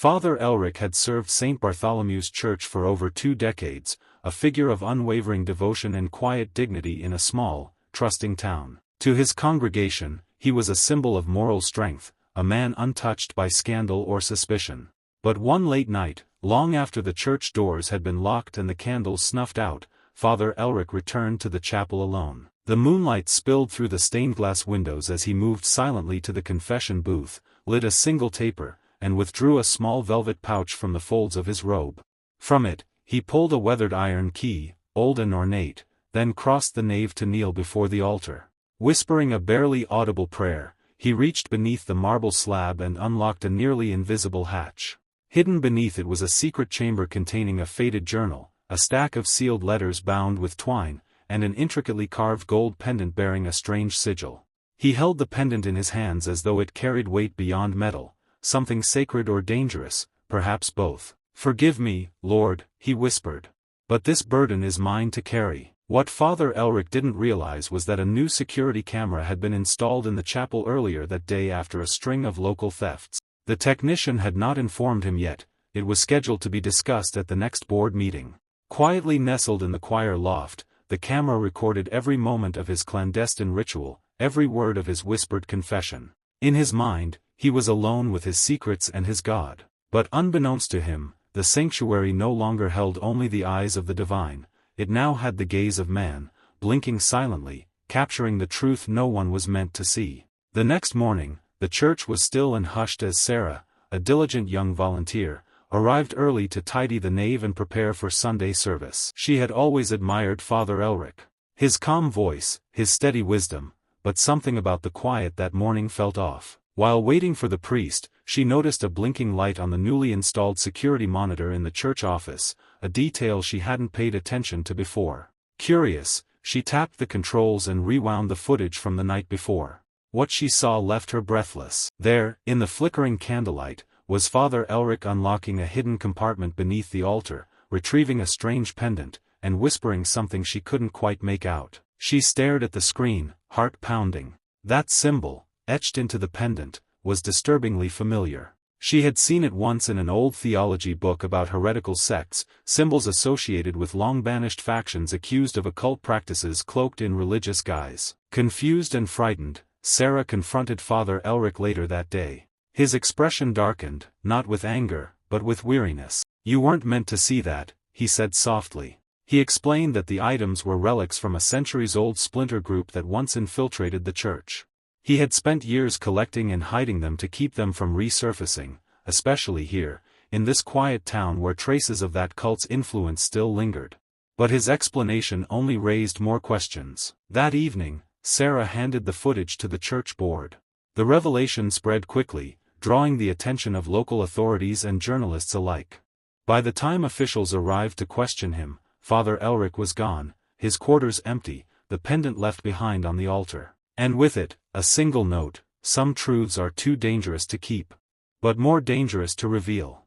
Father Elric had served St. Bartholomew's Church for over 2 decades, a figure of unwavering devotion and quiet dignity in a small, trusting town. To his congregation, he was a symbol of moral strength, a man untouched by scandal or suspicion. But one late night, long after the church doors had been locked and the candles snuffed out, Father Elric returned to the chapel alone. The moonlight spilled through the stained-glass windows as he moved silently to the confession booth, lit a single taper, and withdrew a small velvet pouch from the folds of his robe. From it, he pulled a weathered iron key, old and ornate, then crossed the nave to kneel before the altar. Whispering a barely audible prayer, he reached beneath the marble slab and unlocked a nearly invisible hatch. Hidden beneath it was a secret chamber containing a faded journal, a stack of sealed letters bound with twine, and an intricately carved gold pendant bearing a strange sigil. He held the pendant in his hands as though it carried weight beyond metal, something sacred or dangerous, perhaps both. "Forgive me, Lord," he whispered. "But this burden is mine to carry." What Father Elric didn't realize was that a new security camera had been installed in the chapel earlier that day after a string of local thefts. The technician had not informed him yet. It was scheduled to be discussed at the next board meeting. Quietly nestled in the choir loft, the camera recorded every moment of his clandestine ritual, every word of his whispered confession. In his mind, he was alone with his secrets and his God. But unbeknownst to him, the sanctuary no longer held only the eyes of the divine, it now had the gaze of man, blinking silently, capturing the truth no one was meant to see. The next morning, the church was still and hushed as Sarah, a diligent young volunteer, arrived early to tidy the nave and prepare for Sunday service. She had always admired Father Elric. His calm voice, his steady wisdom, but something about the quiet that morning felt off. While waiting for the priest, she noticed a blinking light on the newly installed security monitor in the church office, a detail she hadn't paid attention to before. Curious, she tapped the controls and rewound the footage from the night before. What she saw left her breathless. There, in the flickering candlelight, was Father Elric unlocking a hidden compartment beneath the altar, retrieving a strange pendant, and whispering something she couldn't quite make out. She stared at the screen, heart pounding. That symbol, etched into the pendant, was disturbingly familiar. She had seen it once in an old theology book about heretical sects, symbols associated with long-banished factions accused of occult practices cloaked in religious guise. Confused and frightened, Sarah confronted Father Elric later that day. His expression darkened, not with anger, but with weariness. "You weren't meant to see that," he said softly. He explained that the items were relics from a centuries-old splinter group that once infiltrated the church. He had spent years collecting and hiding them to keep them from resurfacing, especially here, in this quiet town where traces of that cult's influence still lingered. But his explanation only raised more questions. That evening, Sarah handed the footage to the church board. The revelation spread quickly, drawing the attention of local authorities and journalists alike. By the time officials arrived to question him, Father Elric was gone, his quarters empty, the pendant left behind on the altar. And with it, a single note: "Some truths are too dangerous to keep, but more dangerous to reveal."